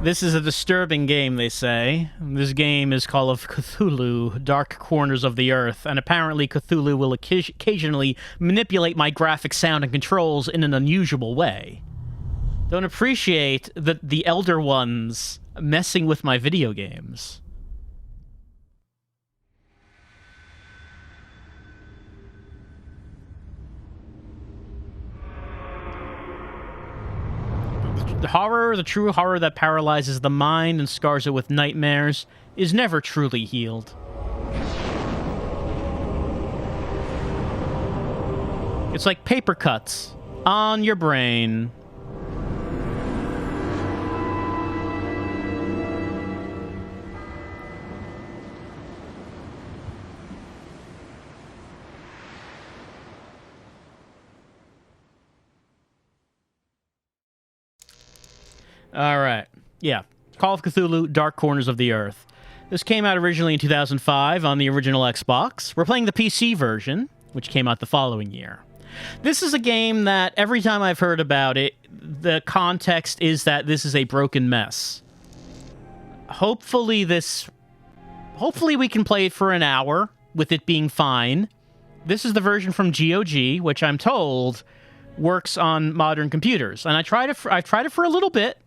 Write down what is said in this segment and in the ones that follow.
This is a disturbing game, they say. This game is Call of Cthulhu, Dark Corners of the Earth, and apparently Cthulhu will occasionally manipulate my graphic sound and controls in an unusual way. Don't appreciate the Elder Ones messing with my video games. The horror, the true horror that paralyzes the mind and scars it with nightmares, is never truly healed. It's like paper cuts on your brain. Alright, yeah. Call of Cthulhu, Dark Corners of the Earth. This came out originally in 2005 on the original Xbox. We're playing the PC version, which came out the following year. This is a game that every time I've heard about it, the context is that this is a broken mess. Hopefully we can play it for an hour with it being fine. This is the version from GOG, which I'm told works on modern computers. And I've tried it for a little bit.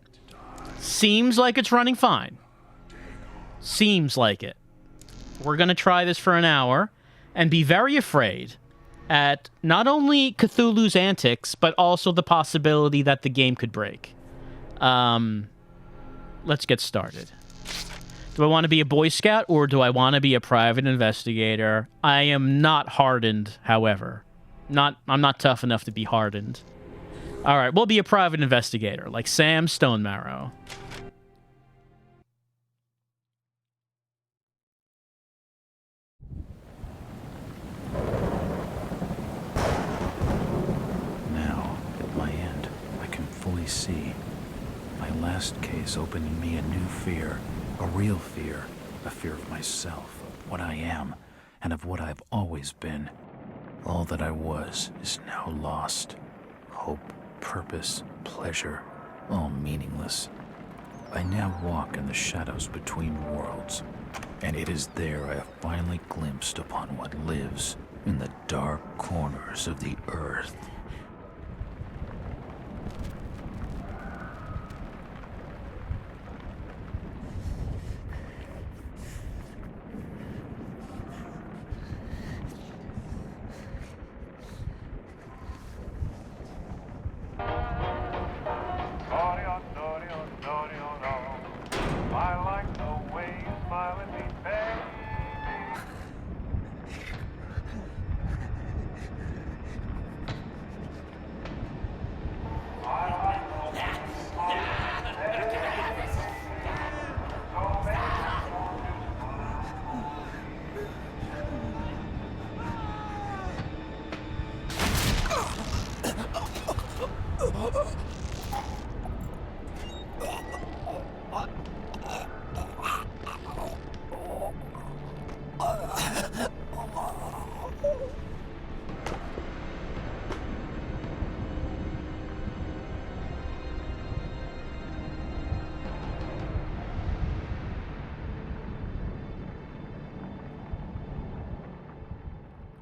Seems like it's running fine. Seems like it. We're going to try this for an hour and be very afraid at not only Cthulhu's antics, but also the possibility that the game could break. Let's get started. Do I want to be a Boy Scout or do I want to be a private investigator? I am not hardened, however. I'm not tough enough to be hardened. All right, we'll be a private investigator, like Sam Stonemarrow. Now, at my end, I can fully see. My last case opened in me a new fear, a real fear, a fear of myself, of what I am, and of what I've always been. All that I was is now lost. Hope, purpose, pleasure, all meaningless. I now walk in the shadows between worlds, and it is there I have finally glimpsed upon what lives in the dark corners of the earth.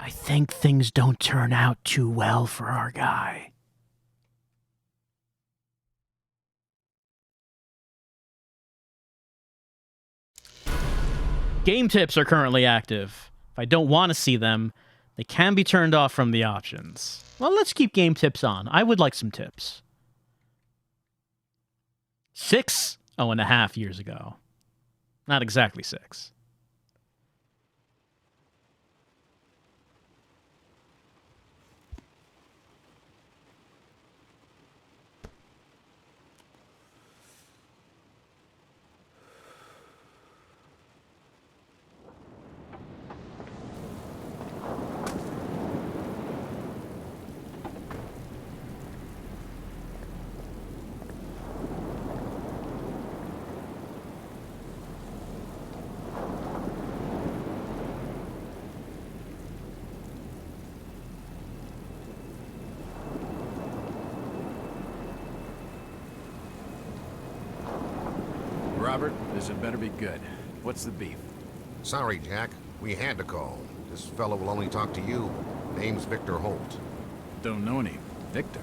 I think things don't turn out too well for our guy. Game tips are currently active. If I don't want to see them, they can be turned off from the options. Well, let's keep game tips on. I would like some tips. 6.5 years ago. Not exactly 6. Robert, this had better be good. What's the beef? Sorry, Jack. We had to call. This fellow will only talk to you. Name's Victor Holt. Don't know any Victor.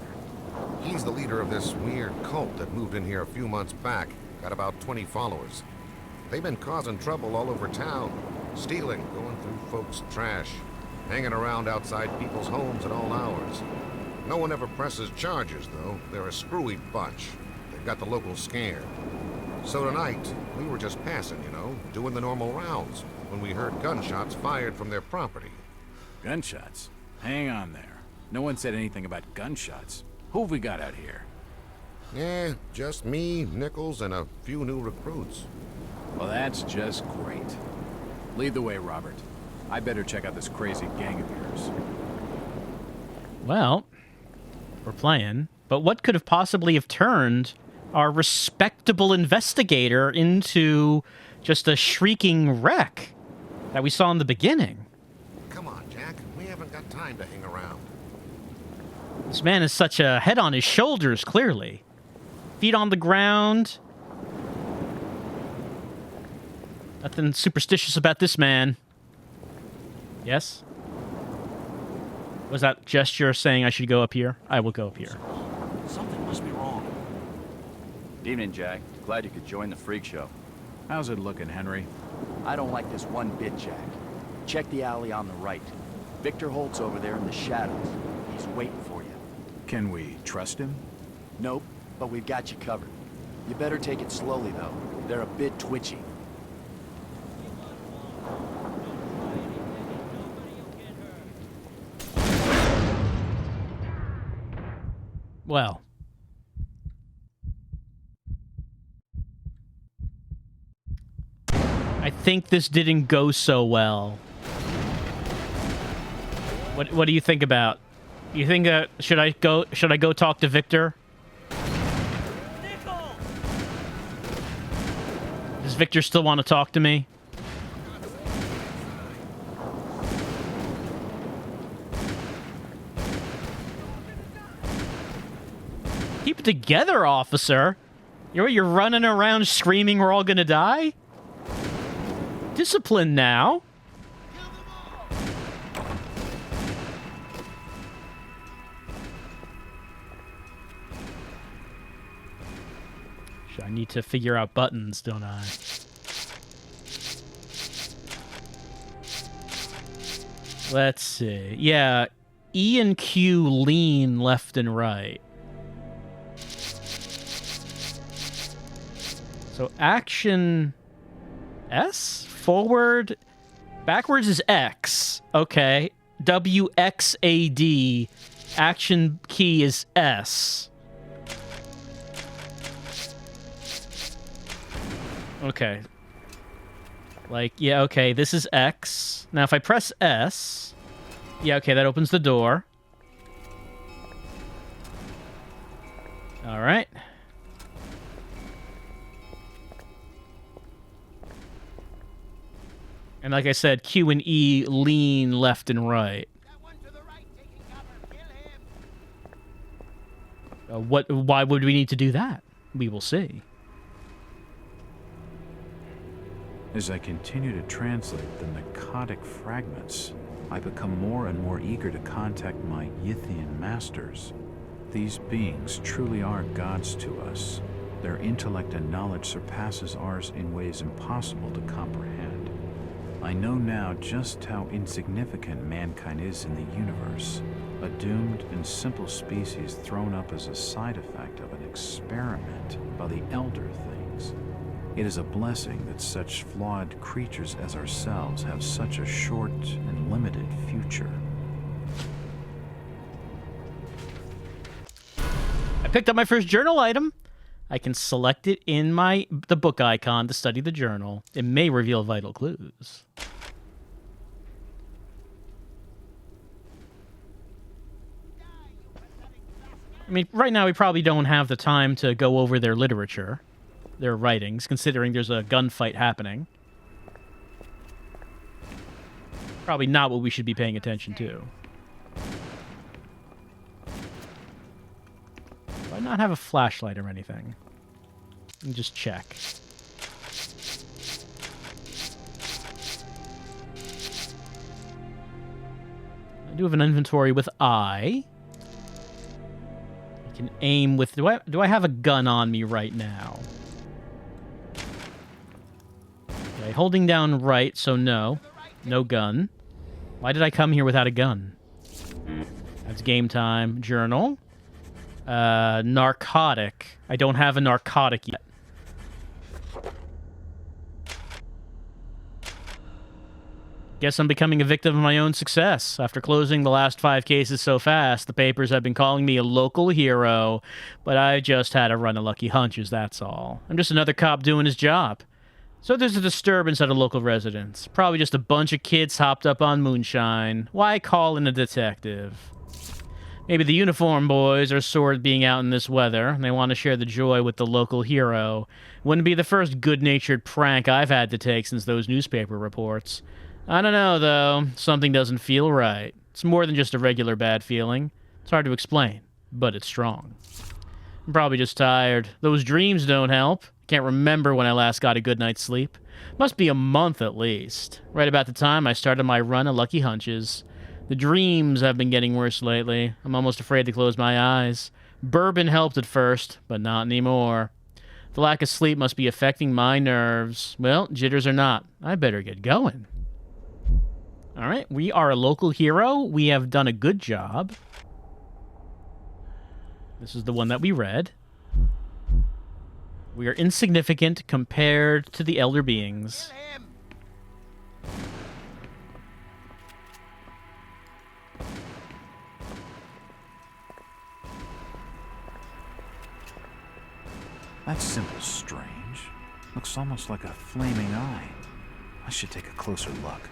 He's the leader of this weird cult that moved in here a few months back. Got about 20 followers. They've been causing trouble all over town. Stealing, going through folks' trash, hanging around outside people's homes at all hours. No one ever presses charges, though. They're a screwy bunch. They've got the locals scared. So tonight, we were just passing, you know, doing the normal rounds, when we heard gunshots fired from their property. Gunshots? Hang on there. No one said anything about gunshots. Who have we got out here? Yeah, just me, Nichols, and a few new recruits. Well, that's just great. Lead the way, Robert. I better check out this crazy gang of yours. Well, we're playing, but what could have possibly have turned our respectable investigator into just a shrieking wreck that we saw in the beginning? Come on, Jack. We haven't got time to hang around. This man is such a head on his shoulders, clearly. Feet on the ground. Nothing superstitious about this man. Yes? Was that gesture saying I should go up here? I will go up here. Something must be wrong. Evening, Jack. Glad you could join the freak show. How's it looking, Henry? I don't like this one bit, Jack. Check the alley on the right. Victor Holt's over there in the shadows. He's waiting for you. Can we trust him? Nope, but we've got you covered. You better take it slowly, though. They're a bit twitchy. Well. I think this didn't go so well. What do you think about? You think should I go talk to Victor? Does Victor still want to talk to me? Keep it together, officer. You're running around screaming we're all gonna die? Discipline now. I need to figure out buttons, don't I? Let's see. Yeah, E and Q lean left and right. So action S? Forward? Backwards is X. Okay. WXAD. Action key is S. Okay. Like, yeah, okay, this is X. Now, if I press S... Yeah, okay, that opens the door. Alright. And like I said, Q and E lean left and right. Why would we need to do that? We will see. As I continue to translate the narcotic fragments, I become more and more eager to contact my Yithian masters. These beings truly are gods to us. Their intellect and knowledge surpasses ours in ways impossible to comprehend. I know now just how insignificant mankind is in the universe, a doomed and simple species thrown up as a side effect of an experiment by the elder things. It is a blessing that such flawed creatures as ourselves have such a short and limited future. I picked up my first journal item. I can select it in the book icon to study the journal. It may reveal vital clues. I mean, right now we probably don't have the time to go over their literature, their writings, considering there's a gunfight happening. Probably not what we should be paying attention to. Do I not have a flashlight or anything? Let me just check. do have an inventory with I. I can aim with... Do I have a gun on me right now? Okay, holding down right, so no. No gun. Why did I come here without a gun? That's game time. Journal. Narcotic. I don't have a narcotic yet. Guess I'm becoming a victim of my own success. After closing the last 5 cases so fast, the papers have been calling me a local hero, but I just had a run of lucky hunches, that's all. I'm just another cop doing his job. So there's a disturbance at a local residence. Probably just a bunch of kids hopped up on moonshine. Why call in a detective? Maybe the uniform boys are sore at being out in this weather, and they want to share the joy with the local hero. Wouldn't be the first good-natured prank I've had to take since those newspaper reports. I don't know, though. Something doesn't feel right. It's more than just a regular bad feeling. It's hard to explain, but it's strong. I'm probably just tired. Those dreams don't help. Can't remember when I last got a good night's sleep. Must be a month at least. Right about the time I started my run of lucky hunches. The dreams have been getting worse lately. I'm almost afraid to close my eyes. Bourbon helped at first, but not anymore. The lack of sleep must be affecting my nerves. Well, jitters or not, I better get going. All right, we are a local hero. We have done a good job. This is the one that we read. We are insignificant compared to the elder beings. That symbol's strange. Looks almost like a flaming eye. I should take a closer look.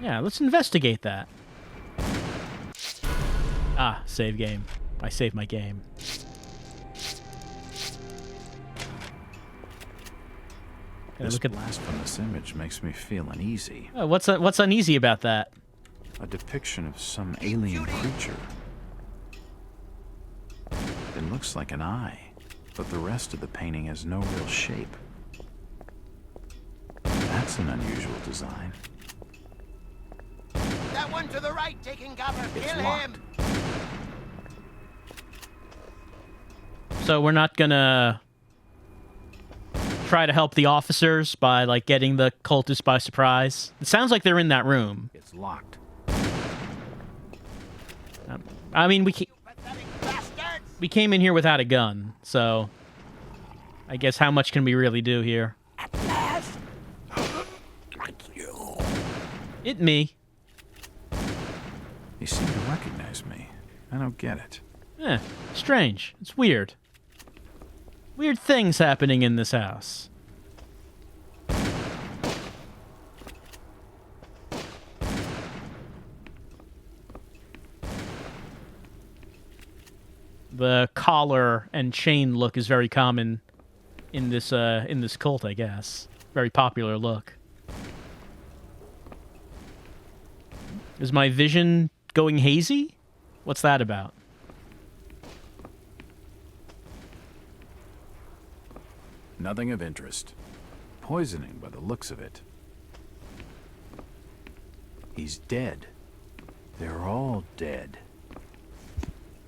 Yeah, let's investigate that. Ah, save game. I saved my game. This blast from this image makes me feel uneasy. Oh, what's uneasy about that? A depiction of some alien creature. It looks like an eye, but the rest of the painting has no real shape. That's an unusual design. That one to the right taking cover. It's Kill locked. him. So we're not gonna try to help the officers by, like, getting the cultists by surprise. It sounds like they're in that room. It's locked. I mean, You pathetic bastards. we came in here without a gun, so I guess how much can we really do here? At last. It me. They seem to recognize me. I don't get it. Strange. It's weird. Weird things happening in this house. The collar and chain look is very common in this cult, I guess. Very popular look. Is my vision going hazy? What's that about? Nothing of interest. Poisoning by the looks of it. He's dead. They're all dead.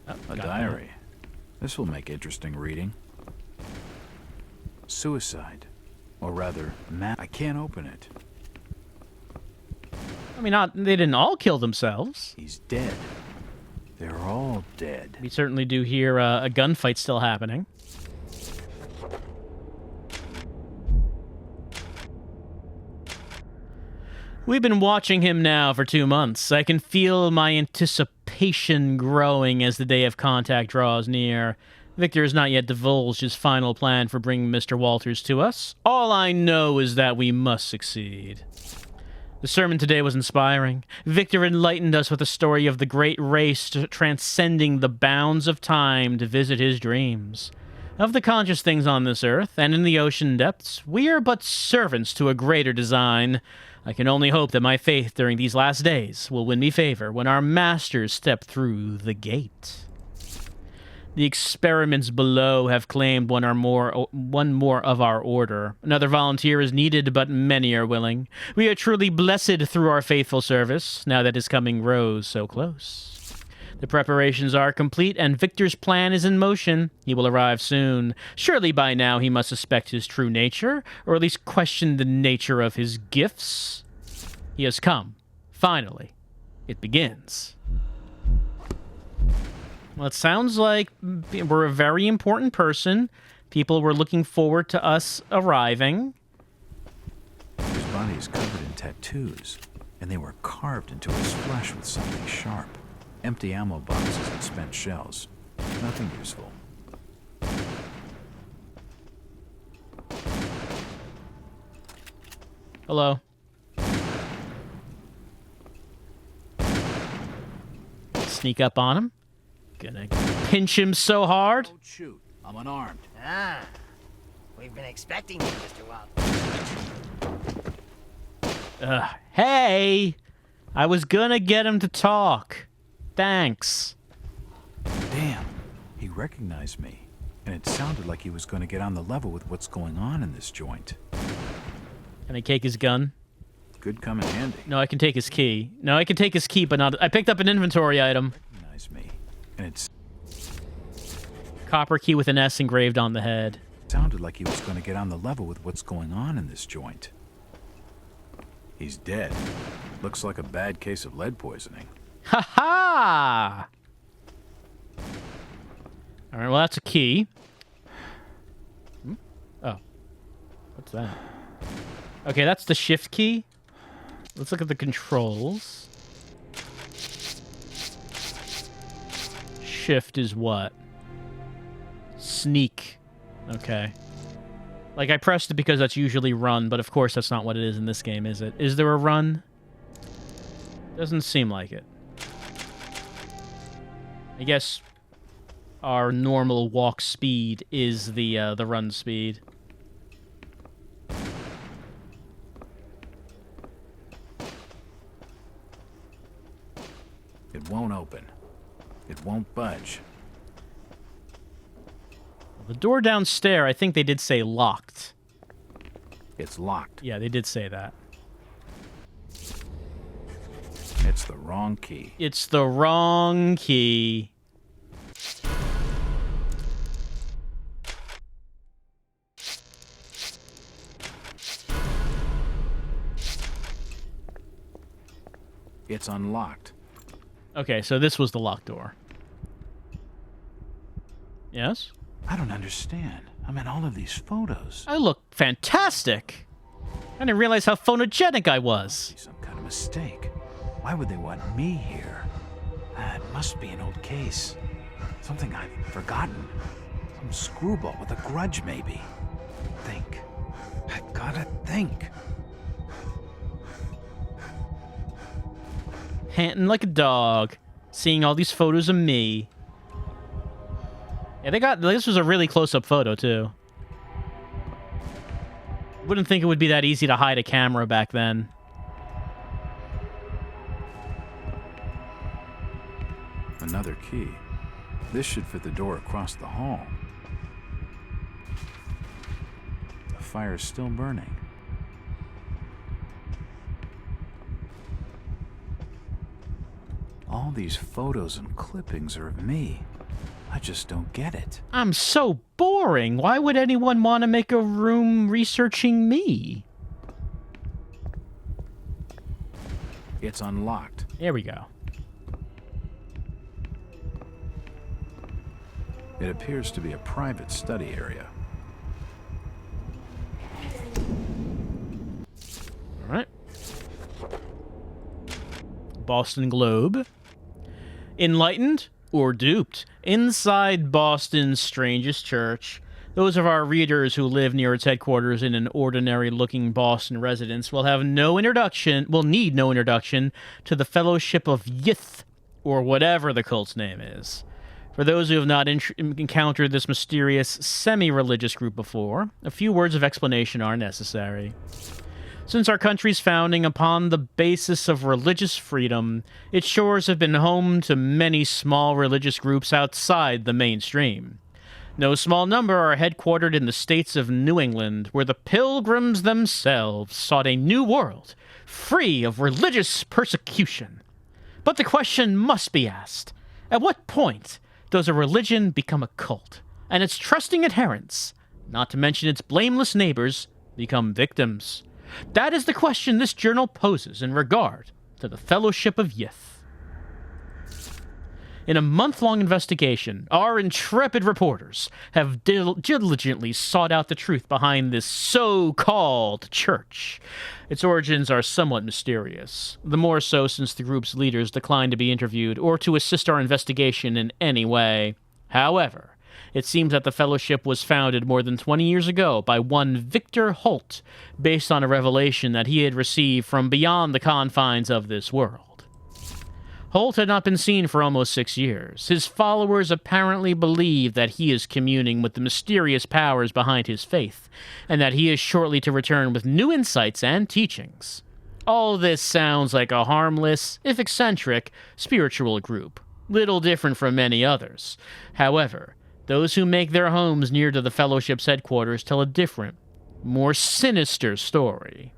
Oh, A got diary. This will make interesting reading. Suicide. Or rather, I can't open it. that. I mean, they didn't all kill themselves. He's dead. They're all dead. We certainly do hear a gunfight still happening. We've been watching him now for 2 months. I can feel my anticipation growing as the day of contact draws near. Victor has not yet divulged his final plan for bringing Mr. Walters to us. All I know is that we must succeed. The sermon today was inspiring. Victor enlightened us with a story of the great race transcending the bounds of time to visit his dreams. Of the conscious things on this earth and in the ocean depths, we are but servants to a greater design. I can only hope that my faith during these last days will win me favor when our masters step through the gate. The experiments below have claimed one more of our order. Another volunteer is needed, but many are willing. We are truly blessed through our faithful service, now that his coming grows so close. The preparations are complete, and Victor's plan is in motion. He will arrive soon. Surely by now he must suspect his true nature, or at least question the nature of his gifts. He has come. Finally. It begins. Well, it sounds like we're a very important person. People were looking forward to us arriving. His body is covered in tattoos, and they were carved into his flesh with something sharp. Empty ammo boxes and spent shells. Nothing useful. Hello. Sneak up on him. Gonna pinch him so hard. Don't shoot. I'm unarmed. Ah, we've been expecting you, Mr. Walt. Hey! I was gonna get him to talk. Thanks. Damn. He recognized me, and it sounded like he was going to get on the level with what's going on in this joint. Can I take his gun? Could come in handy. No, I can take his key. No, I can take his key, but not... I picked up an inventory item. Recognize me, and it Copper key with an S engraved on the head. sounded like he was going to get on the level with what's going on in this joint. He's dead. Looks like a bad case of lead poisoning. Ha ha! Alright, well, that's a key. Oh. What's that? Okay, that's the shift key. Let's look at the controls. Shift is what? Sneak. Okay. Like, I pressed it because that's usually run, but of course that's not what it is in this game, is it? Is there a run? Doesn't seem like it. I guess our normal walk speed is the run speed. It won't open. It won't budge. The door downstairs, I think they did say locked. It's locked. Yeah, they did say that. It's the wrong key. It's the wrong key. It's unlocked. Okay, so this was the locked door. Yes? I don't understand. I mean, all of these photos. I look fantastic. I didn't realize how photogenic I was. Some kind of mistake. Why would they want me here? It must be an old case. Something I've forgotten. Some screwball with a grudge, maybe. Think. I gotta think. Panting like a dog, seeing all these photos of me. Yeah, this was a really close-up photo, too. Wouldn't think it would be that easy to hide a camera back then. Another key. This should fit the door across the hall. The fire's still burning. All these photos and clippings are of me. I just don't get it. I'm so boring. Why would anyone want to make a room researching me? It's unlocked. There we go. It appears to be a private study area. All right. Boston Globe. Enlightened or duped? Inside Boston's strangest church, those of our readers who live near its headquarters in an ordinary-looking Boston residence will need no introduction to the Fellowship of Yith, or whatever the cult's name is. For those who have not encountered this mysterious, semi-religious group before, a few words of explanation are necessary. Since our country's founding upon the basis of religious freedom, its shores have been home to many small religious groups outside the mainstream. No small number are headquartered in the states of New England, where the Pilgrims themselves sought a new world, free of religious persecution. But the question must be asked, at what point does a religion become a cult, and its trusting adherents, not to mention its blameless neighbors, become victims? That is the question this journal poses in regard to the Fellowship of Yith. In a month-long investigation, our intrepid reporters have diligently sought out the truth behind this so-called church. Its origins are somewhat mysterious, the more so since the group's leaders declined to be interviewed or to assist our investigation in any way. However, it seems that the Fellowship was founded more than 20 years ago by one Victor Holt, based on a revelation that he had received from beyond the confines of this world. Holt had not been seen for almost 6 years. His followers apparently believe that he is communing with the mysterious powers behind his faith, and that he is shortly to return with new insights and teachings. All this sounds like a harmless, if eccentric, spiritual group, little different from many others. However, those who make their homes near to the Fellowship's headquarters tell a different, more sinister story.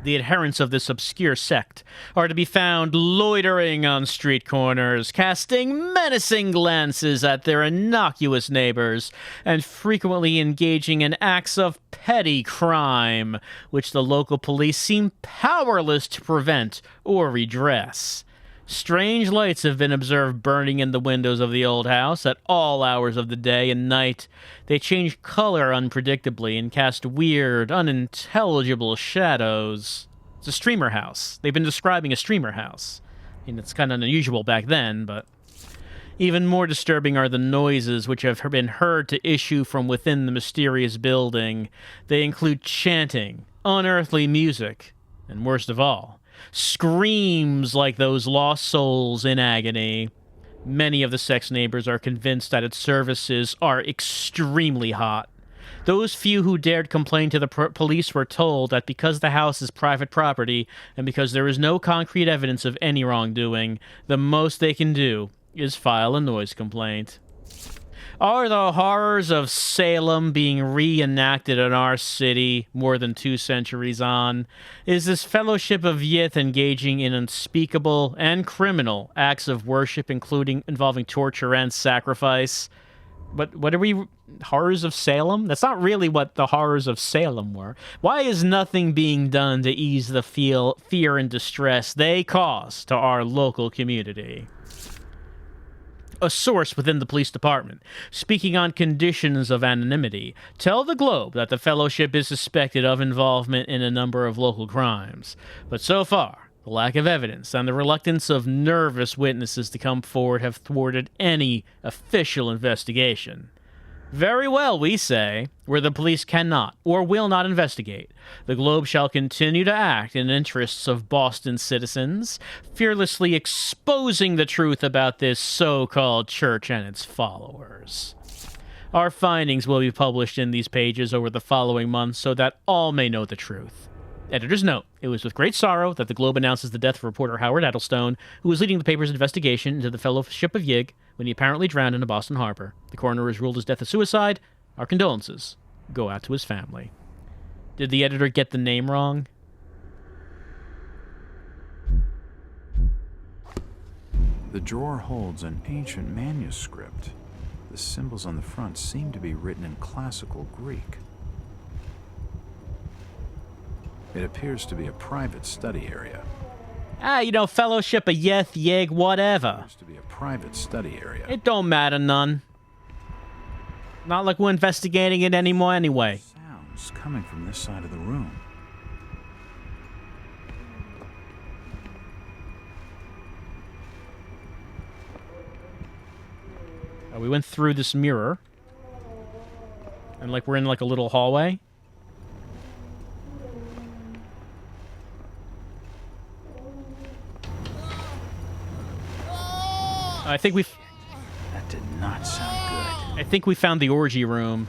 The adherents of this obscure sect are to be found loitering on street corners, casting menacing glances at their innocuous neighbors, and frequently engaging in acts of petty crime, which the local police seem powerless to prevent or redress. Strange lights have been observed burning in the windows of the old house at all hours of the day and night. They change color unpredictably and cast weird, unintelligible shadows. It's a streamer house. They've been describing a streamer house. I mean, it's kind of unusual back then, but even more disturbing are the noises which have been heard to issue from within the mysterious building. They include chanting, unearthly music, and worst of all, screams like those lost souls in agony. Many of the sect's neighbors are convinced that its services are extremely hot. Those few who dared complain to the police were told that because the house is private property and because there is no concrete evidence of any wrongdoing, the most they can do is file a noise complaint. Are the horrors of Salem being reenacted in our city more than 2 centuries on? Is this Fellowship of Yith engaging in unspeakable and criminal acts of worship, including involving torture and sacrifice? But what are we... Horrors of Salem? That's not really what the horrors of Salem were. Why is nothing being done to ease the fear and distress they cause to our local community? A source within the police department, speaking on conditions of anonymity, tell the Globe that the Fellowship is suspected of involvement in a number of local crimes. But so far, the lack of evidence and the reluctance of nervous witnesses to come forward have thwarted any official investigation. Very well, we say, where the police cannot or will not investigate, the Globe shall continue to act in interests of Boston citizens, fearlessly exposing the truth about this so-called church and its followers. Our findings will be published in these pages over the following months so that all may know the truth. Editor's note: it was with great sorrow that the Globe announces the death of reporter Howard Addlestone, who was leading the paper's investigation into the Fellowship of Yig when he apparently drowned in a Boston harbor. The coroner has ruled his death a suicide. Our condolences go out to his family. Did the editor get the name wrong? The drawer holds an ancient manuscript. The symbols on the front seem to be written in classical Greek. It appears to be a private study area. Fellowship of Yith, Yig, whatever. Appears to be a private study area. It don't matter none. Not like we're investigating it anymore anyway. Sounds coming from this side of the room. We went through this mirror. And we're in a little hallway. I think we've... That did not sound good. I think we found the orgy room.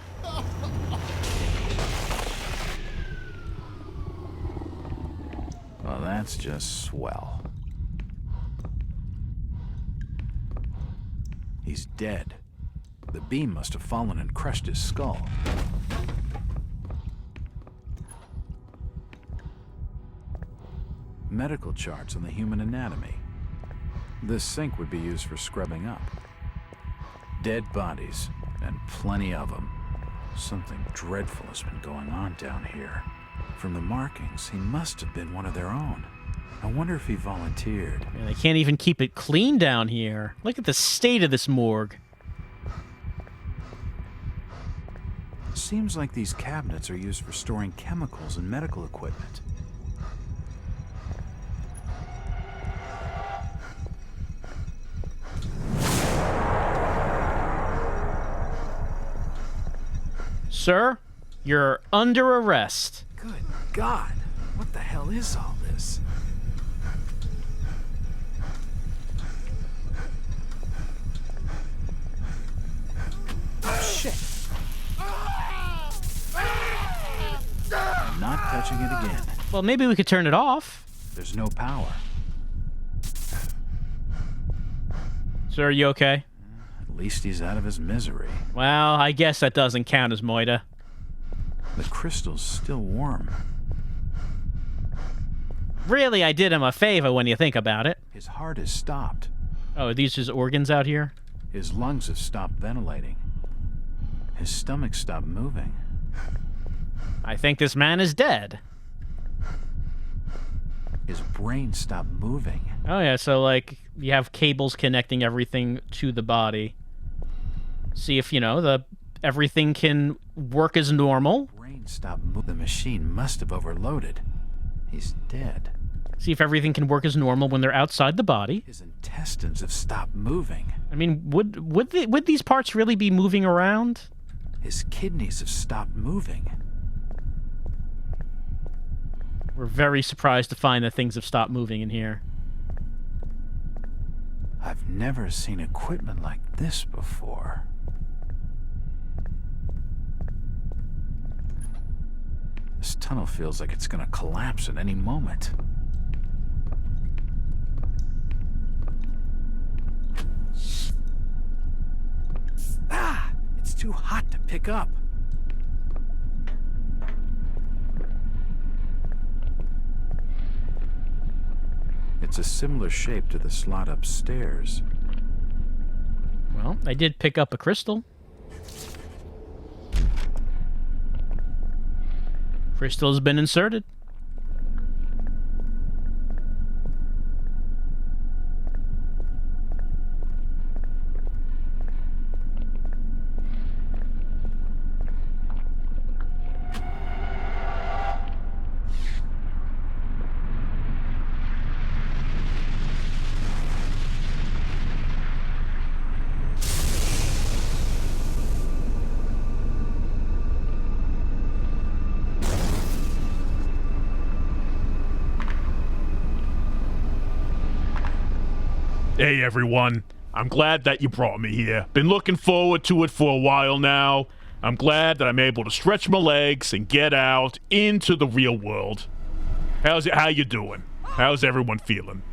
Well, that's just swell. He's dead. The beam must have fallen and crushed his skull. Medical charts on the human anatomy. This sink would be used for scrubbing up. Dead bodies, and plenty of them. Something dreadful has been going on down here. From the markings, he must have been one of their own. I wonder if he volunteered. Man, they can't even keep it clean down here. Look at the state of this morgue. Seems like these cabinets are used for storing chemicals and medical equipment. Sir, you're under arrest. Good God, what the hell is all this? Oh, shit. I'm not touching it again. Well, maybe we could turn it off. There's no power. Sir, are you okay? At least he's out of his misery. Well, I guess that doesn't count as Moida. The crystal's still warm. Really, I did him a favor when you think about it. His heart has stopped. Oh, are these his organs out here? His lungs have stopped ventilating. His stomach stopped moving. I think this man is dead. His brain stopped moving. Oh yeah, so like you have cables connecting everything to the body. See if, you know, everything can work as normal. Brain stopped moving. The machine must have overloaded. He's dead. See if everything can work as normal when they're outside the body. His intestines have stopped moving. I mean, would these parts really be moving around? His kidneys have stopped moving. We're very surprised to find that things have stopped moving in here. I've never seen equipment like this before. This tunnel feels like it's gonna collapse at any moment. Ah! It's too hot to pick up. It's a similar shape to the slot upstairs. Well, I did pick up a crystal. Crystal has been inserted. Hey everyone, I'm glad that you brought me here. Been looking forward to it for a while now. I'm glad that I'm able to stretch my legs and get out into the real world. How you doing? How's everyone feeling?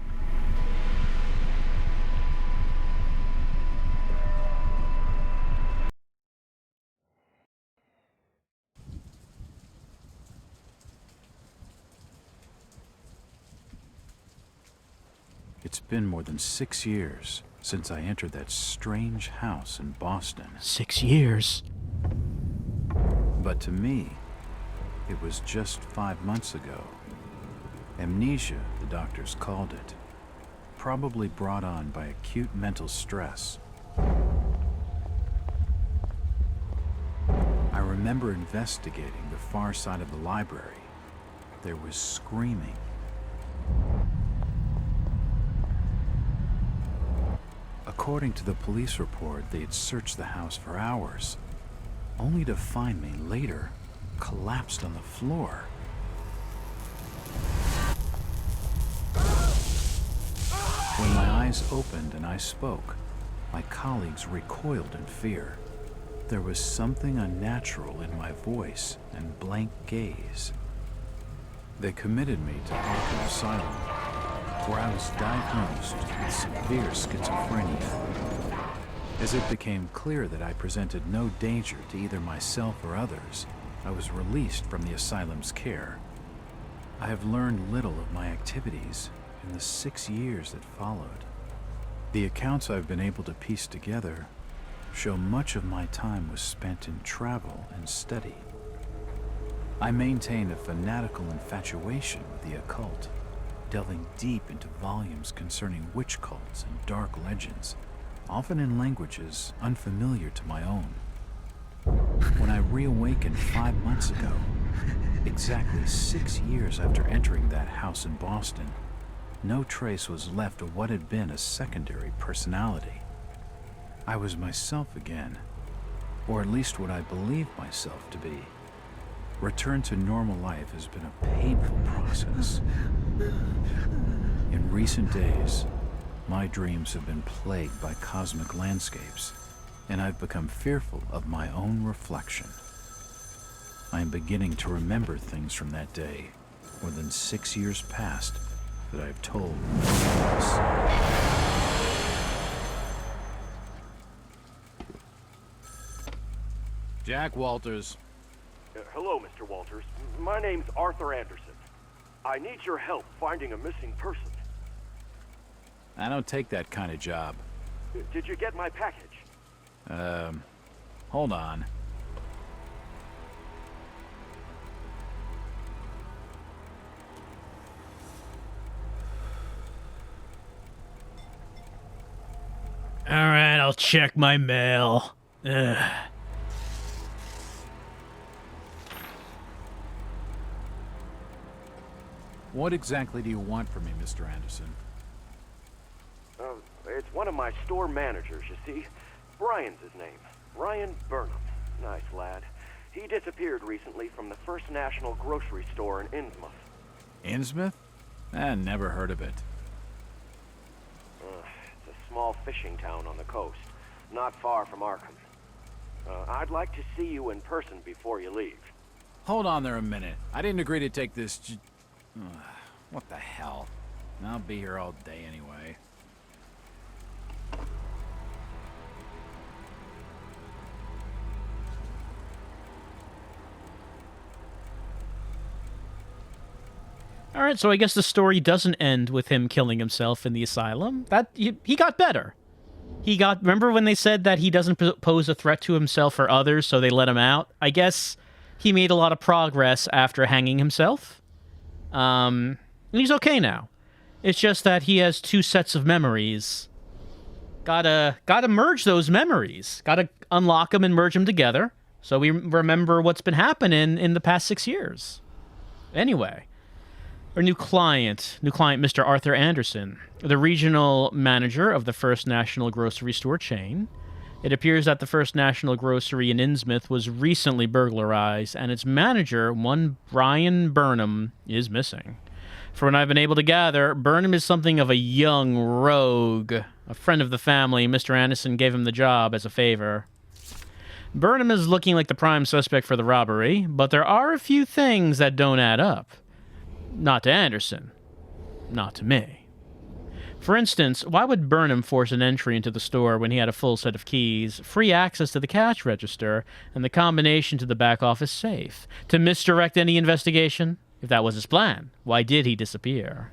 It's been more than 6 years since I entered that strange house in Boston. 6 years. But to me, it was just 5 months ago. Amnesia, the doctors called it. Probably brought on by acute mental stress. I remember investigating the far side of the library. There was screaming. According to the police report, they had searched the house for hours, only to find me later collapsed on the floor. When my eyes opened and I spoke, my colleagues recoiled in fear. There was something unnatural in my voice and blank gaze. They committed me to Arkham Asylum, where I was diagnosed with severe schizophrenia. As it became clear that I presented no danger to either myself or others, I was released from the asylum's care. I have learned little of my activities in the 6 years that followed. The accounts I've been able to piece together show much of my time was spent in travel and study. I maintain a fanatical infatuation with the occult, delving deep into volumes concerning witch cults and dark legends, often in languages unfamiliar to my own. When I reawakened 5 months ago, exactly 6 years after entering that house in Boston, no trace was left of what had been a secondary personality. I was myself again, or at least what I believed myself to be. Return to normal life has been a painful process. In recent days, my dreams have been plagued by cosmic landscapes, and I've become fearful of my own reflection. I am beginning to remember things from that day, more than 6 years past, that I've told no one else. Jack Walters. Hello, Mr. Walters. My name's Arthur Anderson. I need your help finding a missing person. I don't take that kind of job. Did you get my package? Hold on. All right, I'll check my mail. Ugh. What exactly do you want from me, Mr. Anderson? It's one of my store managers, you see. Brian's his name. Ryan Burnham. Nice lad. He disappeared recently from the First National grocery store in Innsmouth. Innsmouth? Never heard of it. It's a small fishing town on the coast, not far from Arkham. I'd like to see you in person before you leave. Hold on there a minute. I didn't agree to take this what the hell? I'll be here all day anyway. All right, so I guess the story doesn't end with him killing himself in the asylum. He got better. Remember when they said that he doesn't pose a threat to himself or others, so they let him out? I guess he made a lot of progress after hanging himself. And he's okay now. It's just that he has 2 sets of memories. Gotta merge those memories. Gotta unlock them and merge them together, so we remember what's been happening in the past 6 years. Anyway. Our new client, Mr. Arthur Anderson, the regional manager of the First National grocery store chain. It appears that the First National grocery in Innsmouth was recently burglarized, and its manager, one Brian Burnham, is missing. For what I've been able to gather, Burnham is something of a young rogue. A friend of the family, Mr. Anderson, gave him the job as a favor. Burnham is looking like the prime suspect for the robbery, but there are a few things that don't add up. Not to Anderson. Not to me. For instance, why would Burnham force an entry into the store when he had a full set of keys, free access to the cash register, and the combination to the back office safe? To misdirect any investigation? If that was his plan, why did he disappear?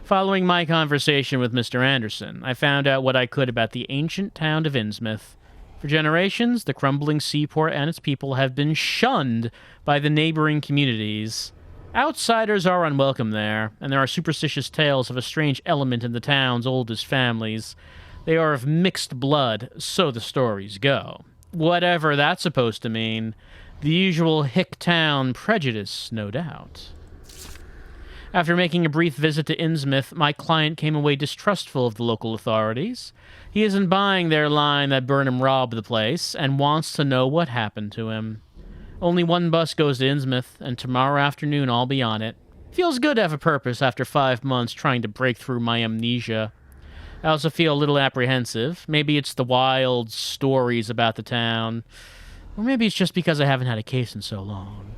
Following my conversation with Mr. Anderson, I found out what I could about the ancient town of Innsmouth. For generations, the crumbling seaport and its people have been shunned by the neighboring communities. Outsiders are unwelcome there, and there are superstitious tales of a strange element in the town's oldest families. They are of mixed blood, so the stories go. Whatever that's supposed to mean, the usual hick town prejudice, no doubt. After making a brief visit to Innsmouth, my client came away distrustful of the local authorities. He isn't buying their line that Burnham robbed the place, and wants to know what happened to him. Only one bus goes to Innsmouth, and tomorrow afternoon I'll be on it. Feels good to have a purpose after 5 months trying to break through my amnesia. I also feel a little apprehensive. Maybe it's the wild stories about the town. Or maybe it's just because I haven't had a case in so long.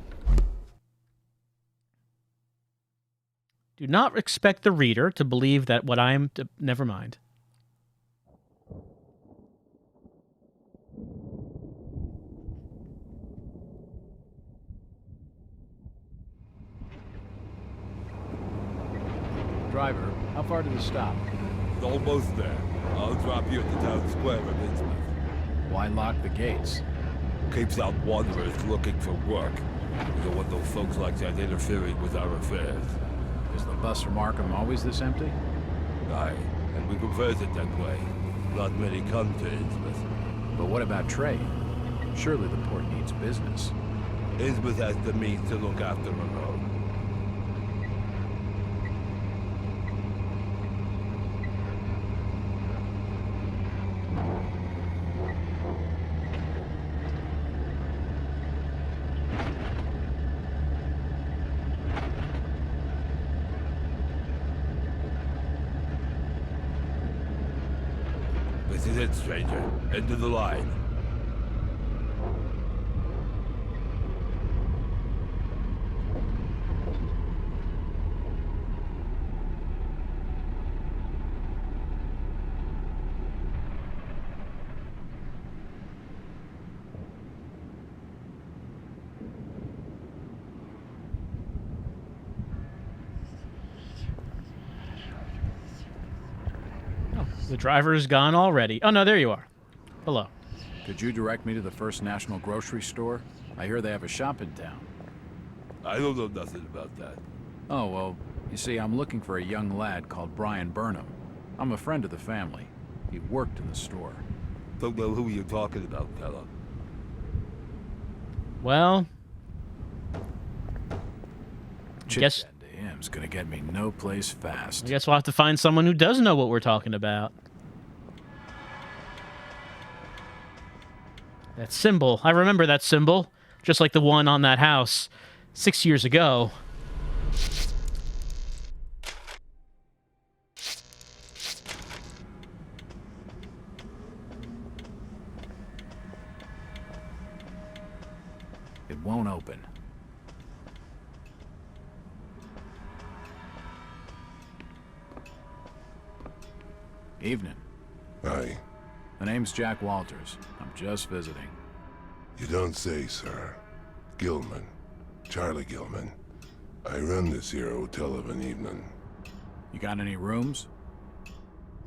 Do not expect the reader to believe that what I am... Never mind. Driver, how far to the stop? It's almost there. I'll drop you at the town square of Innsmouth. Why lock the gates? Keeps out wanderers looking for work. We don't want those folks like that interfering with our affairs. Is the bus from Arkham always this empty? Aye, and we prefers it that way. Not many come to Innsmouth. But what about trade? Surely the port needs business. Innsmouth has the means to look after her own. This is it, stranger. End of the line. The driver's gone already. Oh, no, there you are. Hello. Could you direct me to the First National Grocery Store? I hear they have a shop in town. I don't know nothing about that. Oh, well, you see, I'm looking for a young lad called Brian Burnham. I'm a friend of the family. He worked in the store. Don't know who you're talking about, fella. Well... guess... Chit-chat to him's gonna get me no place fast. I guess we'll have to find someone who does know what we're talking about. That symbol. I remember that symbol. Just like the one on that house 6 years ago. It won't open. Evening. Aye. My name's Jack Walters. I'm just visiting. You don't say, sir. Gilman. Charlie Gilman. I run this here hotel of an evening. You got any rooms?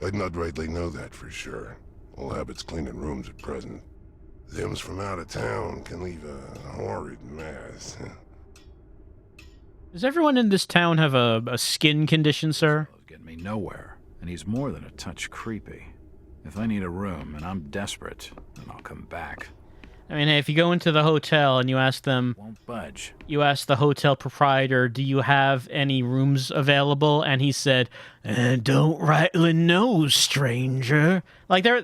I'd not rightly know that for sure. All habits cleaning rooms at present. Them's from out of town can leave a horrid mess. Does everyone in this town have a skin condition, sir? He's getting me nowhere, and he's more than a touch creepy. If I need a room and I'm desperate, then I'll come back. I mean, hey, if you go into the hotel and you ask them... Won't budge. You ask the hotel proprietor, do you have any rooms available? And he said, don't rightly know, stranger. Like, they're...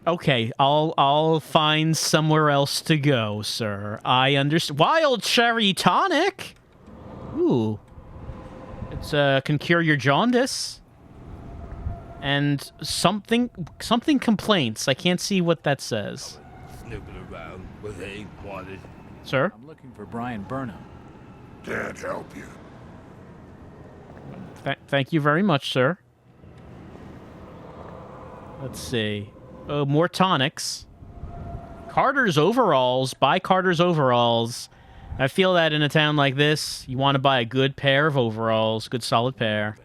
Okay, I'll find somewhere else to go, sir. I understand. Wild cherry tonic? Ooh. It's, can cure your jaundice. And something complaints. I can't see what that says. Snooping around where they ain't wanted. Sir? I'm looking for Brian Burnham. Can't help you. Thank you very much, sir. Let's see. Oh, more tonics. Carter's overalls. Buy Carter's overalls. I feel that in a town like this, you want to buy a good pair of overalls. Good solid pair.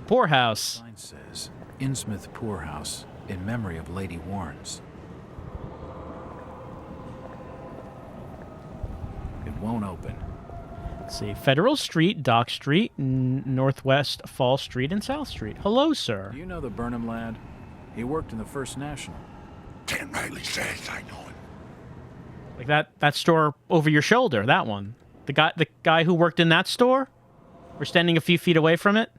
Poorhouse. Sign says, Innsmouth Poorhouse, in memory of Lady Warrens. It won't open. Let's see. Federal Street, Dock Street, Northwest Fall Street, and South Street. Hello, sir. Do you know the Burnham lad? He worked in the First National. Can't rightly say I know him. Like that store over your shoulder, that one. The guy who worked in that store? We're standing a few feet away from it.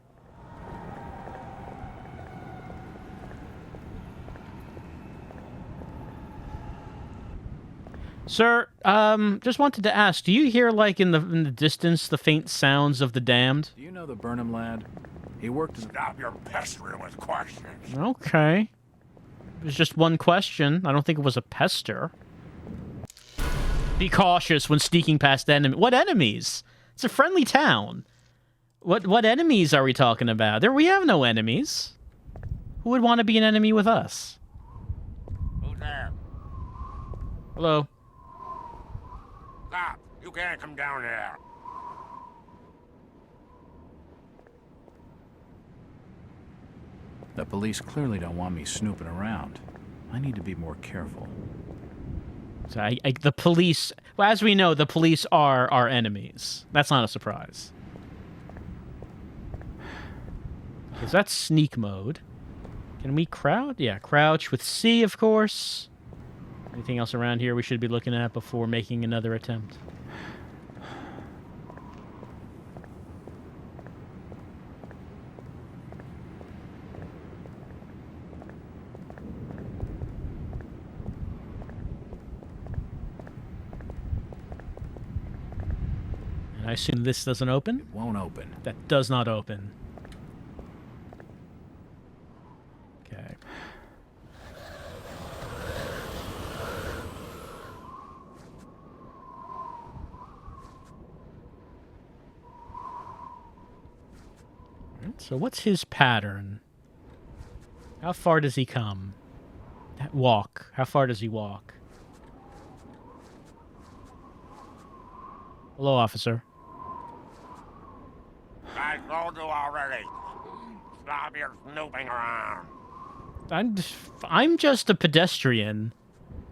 Sir, just wanted to ask, do you hear, like, in the distance, the faint sounds of the damned? Do you know the Burnham lad? He worked in... Stop your pestering with questions. Okay. It was just one question. I don't think it was a pester. Be cautious when sneaking past enemies. What enemies? It's a friendly town. What enemies are we talking about? We have no enemies. Who would want to be an enemy with us? Who's there? Hello? Stop! You can't come down there. The police clearly don't want me snooping around. I need to be more careful. So the police... Well, as we know, the police are our enemies. That's not a surprise. Because that's sneak mode. Can we crouch? Yeah, crouch with C, of course. Anything else around here we should be looking at before making another attempt? And I assume this doesn't open? It won't open. That does not open. Okay. So what's his pattern? How far does he come? Walk. How far does he walk? Hello, officer. I told you already. Stop your snooping around. I'm just a pedestrian,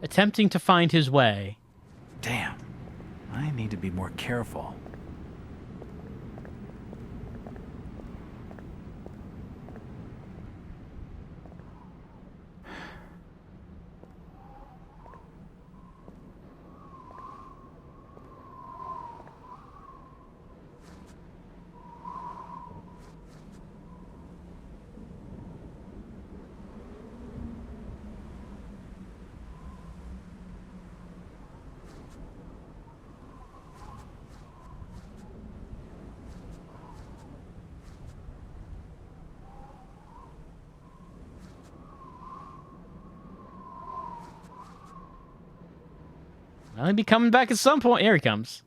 attempting to find his way. Damn. I need to be more careful. I'll be coming back at some point. Here he comes.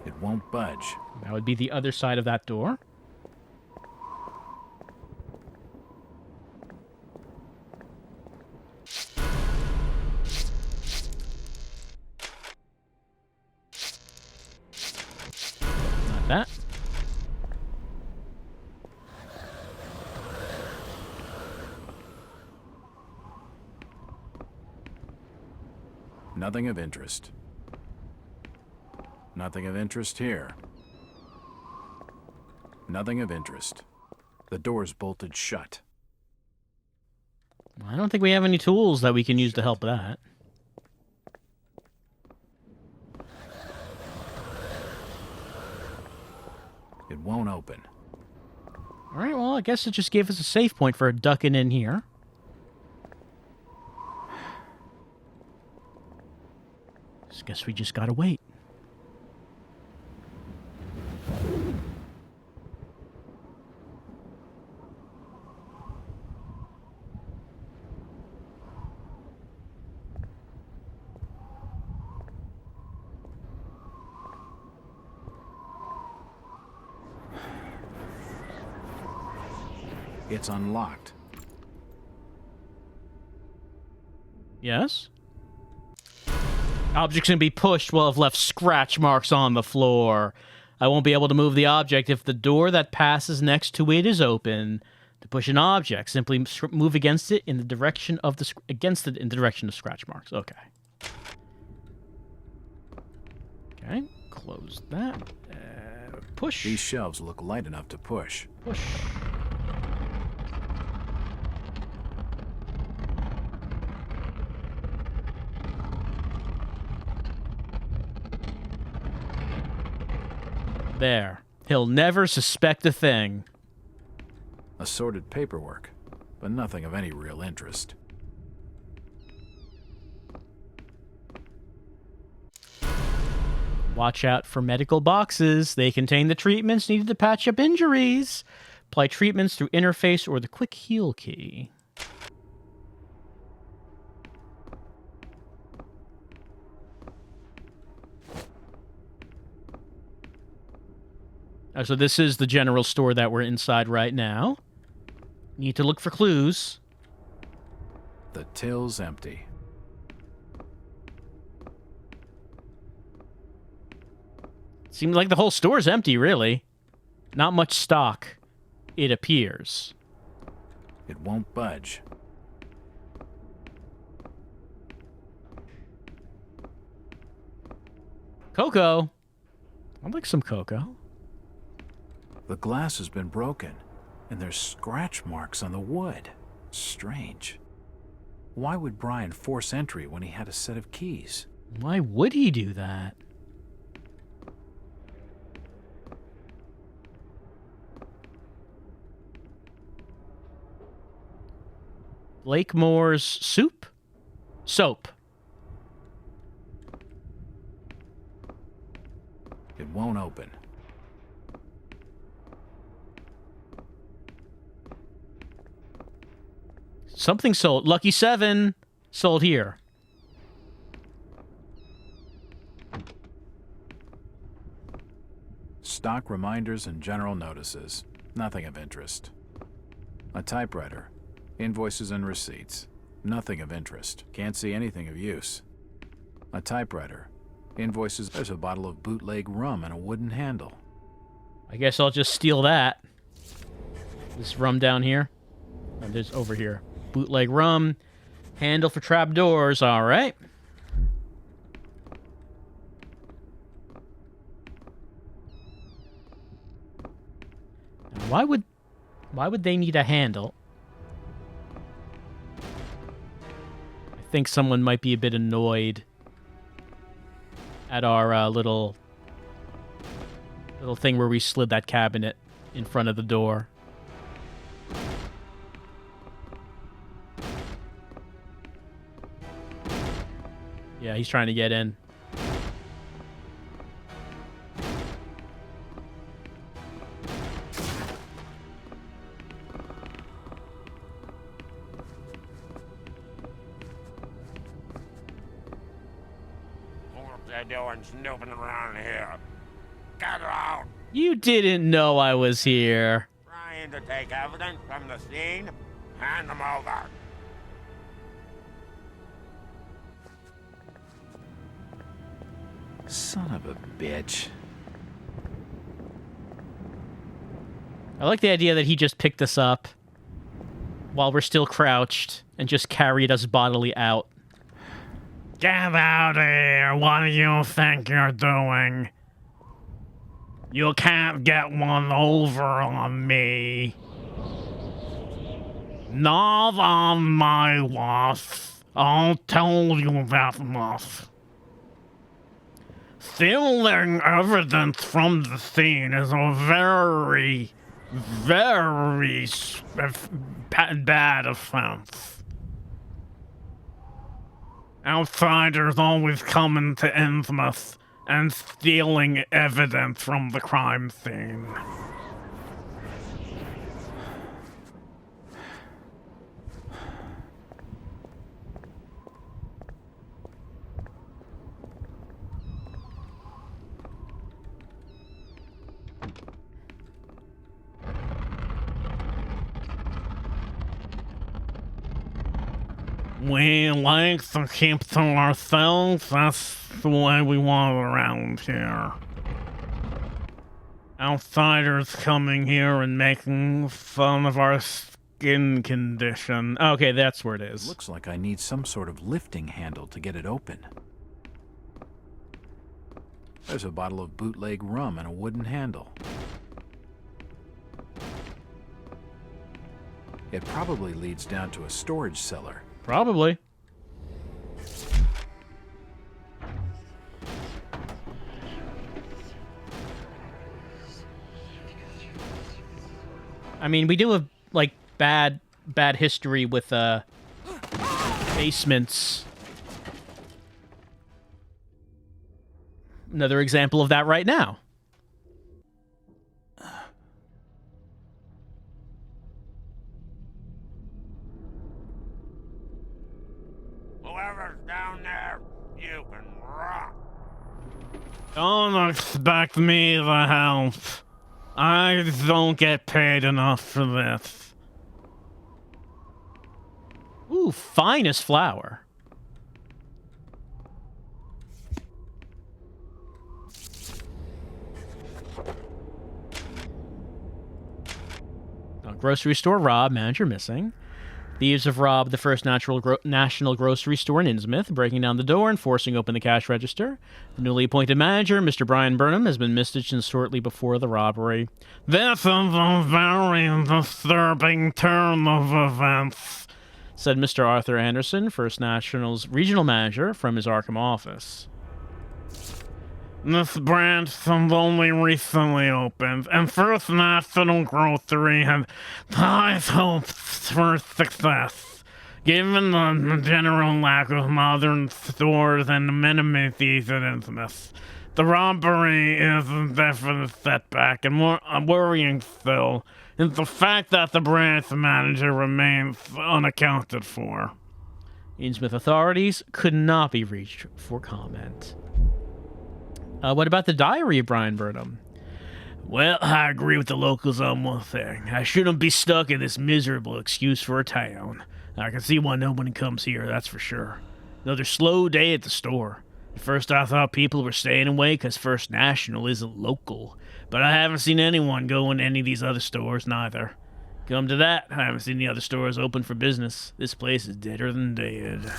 It won't budge. That would be the other side of that door. That. Nothing of interest. Nothing of interest here. Nothing of interest. The door's bolted shut. I don't think we have any tools that we can use to help that. It won't open. All right, well, I guess it just gave us a safe point for ducking in here. Guess we just gotta wait. It's unlocked. Yes? Objects can be pushed will have left scratch marks on the floor. I won't be able to move the object if the door that passes next to it is open. To push an object, simply move against it in the direction of scratch marks. Okay. Okay. Close that. Push. These shelves look light enough to push. Push. There. He'll never suspect a thing. Assorted paperwork, but nothing of any real interest. Watch out for medical boxes. They contain the treatments needed to patch up injuries. Apply treatments through interface or the quick heal key. So this is the general store that we're inside right now. Need to look for clues. The till's empty. Seems like the whole store's empty, really. Not much stock, it appears. It won't budge. Cocoa. I'd like some cocoa. The glass has been broken, and there's scratch marks on the wood. Strange. Why would Brian force entry when he had a set of keys? Why would he do that? Blakemore's soup? Soap. It won't open. Something sold. Lucky 7 sold here. Stock reminders and general notices. Nothing of interest. A typewriter. Invoices and receipts. Nothing of interest. Can't see anything of use. A typewriter. Invoices. There's a bottle of bootleg rum and a wooden handle. I guess I'll just steal that. This rum down here. And there's over here. Bootleg rum. Handle for trapdoors. All right. Why would they need a handle? I think someone might be a bit annoyed at our little thing where we slid that cabinet in front of the door. Yeah, he's trying to get in. What they're doing snooping around here? Get out! You didn't know I was here. Trying to take evidence from the scene? Hand them over. Son of a bitch. I like the idea that he just picked us up while we're still crouched and just carried us bodily out. Get out of here! What do you think you're doing? You can't get one over on me. Not on my watch. I'll tell you that much. Stealing evidence from the scene is a very, very bad offense. Outsiders always coming to Innsmouth and stealing evidence from the crime scene. We like to keep to ourselves. That's the way we want it around here. Outsiders coming here and making fun of our skin condition. Okay, that's where it is. Looks like I need some sort of lifting handle to get it open. There's a bottle of bootleg rum and a wooden handle. It probably leads down to a storage cellar. Probably. I mean, we do have, like, bad history with, basements. Another example of that right now. Whoever's down there, you can rock. Don't expect me to help. I don't get paid enough for this. Ooh, finest flower. Grocery store robbed, manager missing. Thieves have robbed the first national grocery store in Innsmouth, breaking down the door and forcing open the cash register. The newly appointed manager, Mr. Brian Burnham, has been missed since shortly before the robbery. This is a very disturbing turn of events, said Mr. Arthur Anderson, First National's regional manager, from his Arkham office. This branch has only recently opened, and First National Grocery had high hopes for success. Given the general lack of modern stores and amenities in Innsmouth, the robbery is a definite setback, and more worrying still is the fact that the branch manager remains unaccounted for. Innsmouth authorities could not be reached for comment. What about the diary of Brian Burnham? Well, I agree with the locals on one thing. I shouldn't be stuck in this miserable excuse for a town. I can see why nobody comes here, that's for sure. Another slow day at the store. At first I thought people were staying away because First National isn't local, but I haven't seen anyone go in any of these other stores neither. Come to that, I haven't seen the other stores open for business. This place is deader than dead.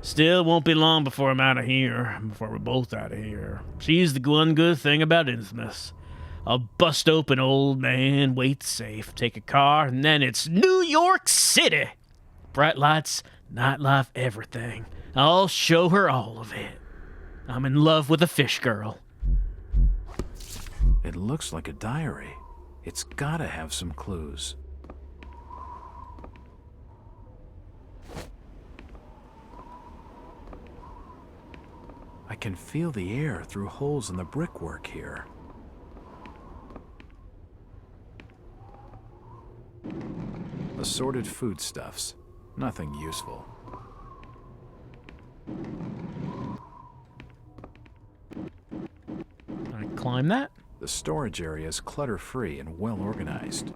Still, won't be long before I'm out of here. Before we're both out of here. She's the one good thing about Innsmouth. I'll bust open old man, wait safe, take a car, and then it's New York City! Bright lights, nightlife, everything. I'll show her all of it. I'm in love with a fish girl. It looks like a diary. It's gotta have some clues. I can feel the air through holes in the brickwork here. Assorted foodstuffs. Nothing useful. I climb that? The storage area is clutter-free and well-organized.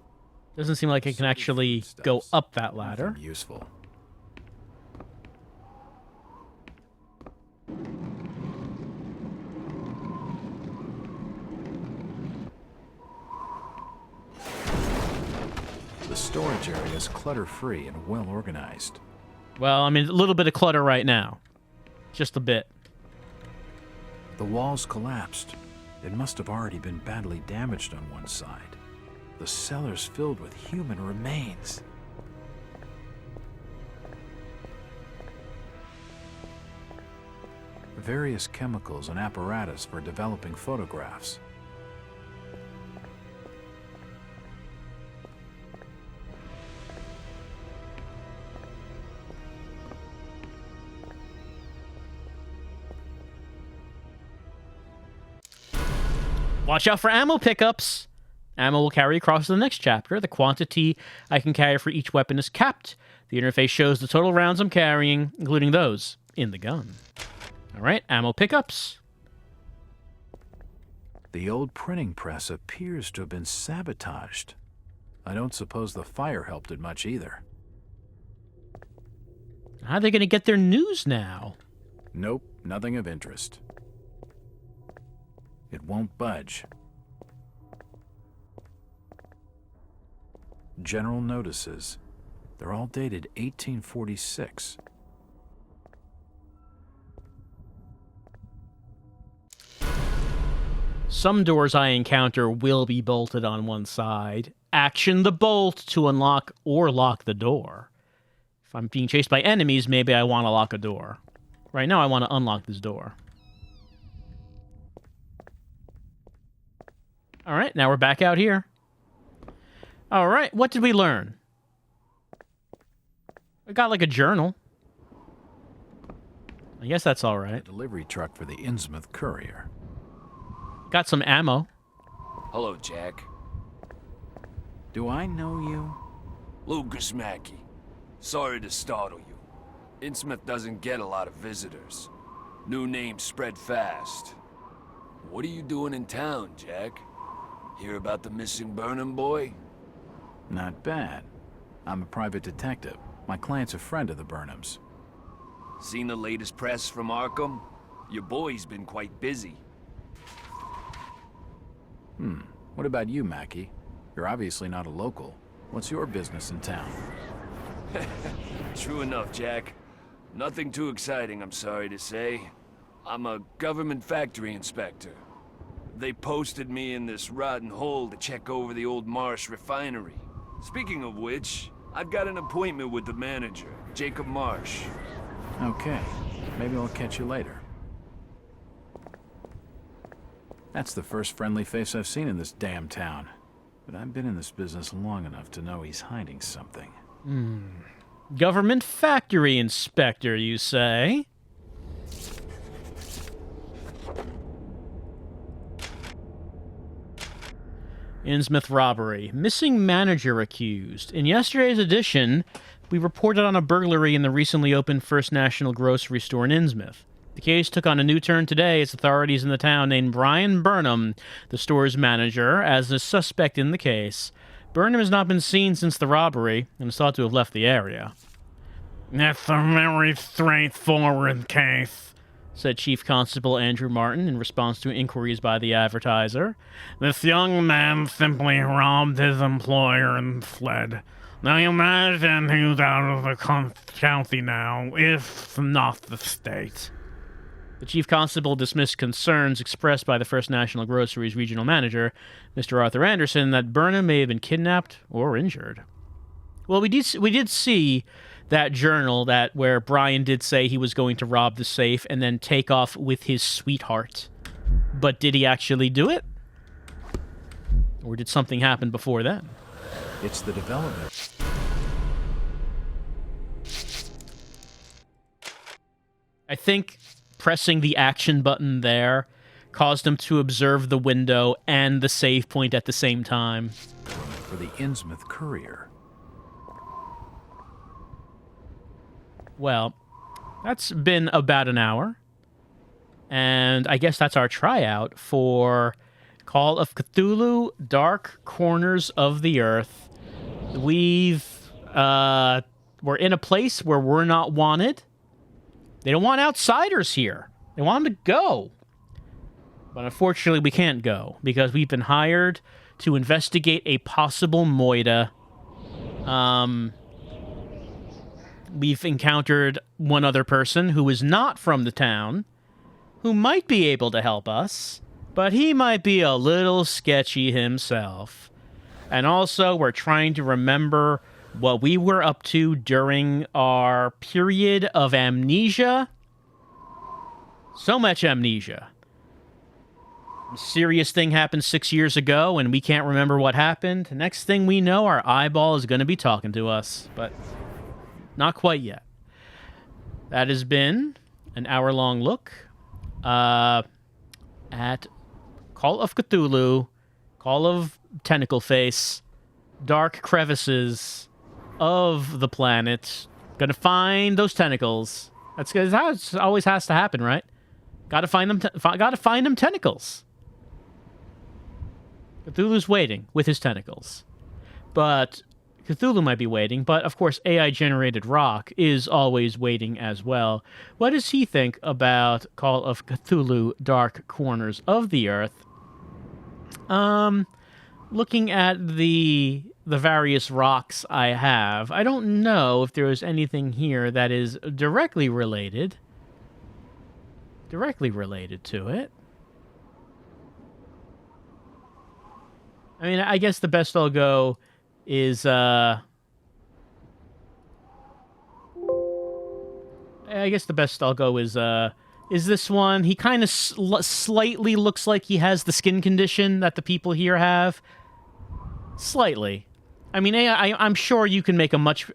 Doesn't seem like it can actually go up that ladder. Nothing useful. The storage area is clutter-free and well-organized. Well, I mean, a little bit of clutter right now. Just a bit. The walls collapsed. It must have already been badly damaged on one side. The cellar's filled with human remains. Various chemicals and apparatus for developing photographs. Watch out for ammo pickups. Ammo will carry across to the next chapter. The quantity I can carry for each weapon is capped. The interface shows the total rounds I'm carrying, including those in the gun. All right, ammo pickups. The old printing press appears to have been sabotaged. I don't suppose the fire helped it much either. How are they going to get their news now? Nope, nothing of interest. It won't budge. General notices. They're all dated 1846. Some doors I encounter will be bolted on one side. Action the bolt to unlock or lock the door. If I'm being chased by enemies, maybe I want to lock a door. Right now, I want to unlock this door. All right, now we're back out here. All right, what did we learn? We got like a journal. I guess that's all right. A delivery truck for the Innsmouth courier. Got some ammo. Hello, Jack. Do I know you? Lucas Mackey. Sorry to startle you. Innsmouth doesn't get a lot of visitors. New names spread fast. What are you doing in town, Jack? Hear about the missing Burnham boy? Not bad. I'm a private detective. My client's a friend of the Burnhams. Seen the latest press from Arkham? Your boy's been quite busy. What about you, Mackie? You're obviously not a local. What's your business in town? True enough, Jack. Nothing too exciting, I'm sorry to say. I'm a government factory inspector. They posted me in this rotten hole to check over the old Marsh refinery. Speaking of which, I've got an appointment with the manager, Jacob Marsh. Okay. Maybe I'll catch you later. That's the first friendly face I've seen in this damn town. But I've been in this business long enough to know he's hiding something. Government factory inspector, you say? Innsmouth robbery. Missing manager accused. In yesterday's edition, we reported on a burglary in the recently opened First National grocery store in Innsmouth. The case took on a new turn today as authorities in the town named Brian Burnham, the store's manager, as a suspect in the case. Burnham has not been seen since the robbery and is thought to have left the area. That's a very straightforward case, said Chief Constable Andrew Martin in response to inquiries by the advertiser. This young man simply robbed his employer and fled. Now imagine who's out of the county now, if not the state. The chief constable dismissed concerns expressed by the First National Grocery's regional manager, Mr. Arthur Anderson, that Burnham may have been kidnapped or injured. Well, we did see that journal where Brian did say he was going to rob the safe and then take off with his sweetheart. But did he actually do it? Or did something happen before then? It's the development. I think pressing the action button there caused him to observe the window and the save point at the same time. For the Innsmouth Courier. Well, that's been about an hour. And I guess that's our tryout for Call of Cthulhu, Dark Corners of the Earth. We're in a place where we're not wanted. They don't want outsiders here. They want them to go. But unfortunately, we can't go because we've been hired to investigate a possible moida. We've encountered one other person who is not from the town, who might be able to help us, but he might be a little sketchy himself. And also, we're trying to remember what we were up to during our period of amnesia. So much amnesia. A serious thing happened 6 years ago, and we can't remember what happened. Next thing we know, our eyeball is going to be talking to us, but not quite yet. That has been an hour-long look at Call of Cthulhu, Call of Tentacle Face, Dark Crevices of the planet. Gonna find those tentacles. That's how it always has to happen, right? Gotta find them. Gotta find them tentacles. Cthulhu's waiting with his tentacles, but Cthulhu might be waiting. But of course, AI-generated rock is always waiting as well. What does he think about Call of Cthulhu: Dark Corners of the Earth? Looking at the various rocks I have, I don't know if there is anything here that is directly related to it. I mean, I guess the best I'll go is is this one. He kind of slightly looks like he has the skin condition that the people here have. Slightly. I mean, I'm sure you can make a much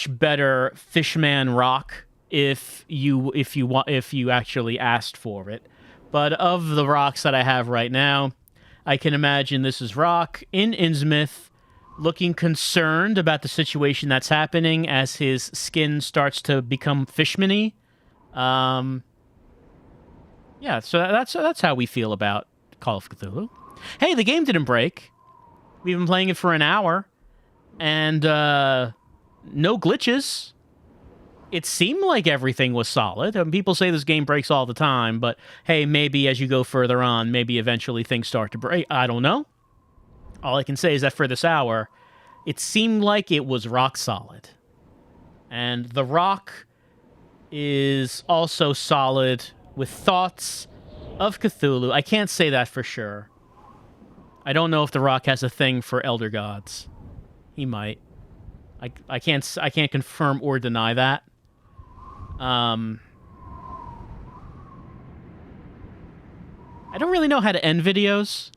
better fishman rock if you actually asked for it. But of the rocks that I have right now, I can imagine this is Rock in Innsmouth, looking concerned about the situation that's happening as his skin starts to become fishman-y. Yeah, so that's how we feel about Call of Cthulhu. Hey, the game didn't break. We've been playing it for an hour, and no glitches. It seemed like everything was solid. People say this game breaks all the time, but hey, maybe as you go further on, maybe eventually things start to break. I don't know. All I can say is that for this hour, it seemed like it was rock solid. And the Rock is also solid with thoughts of Cthulhu. I can't say that for sure. I don't know if the Rock has a thing for elder gods. He might. I can't confirm or deny that. I don't really know how to end videos.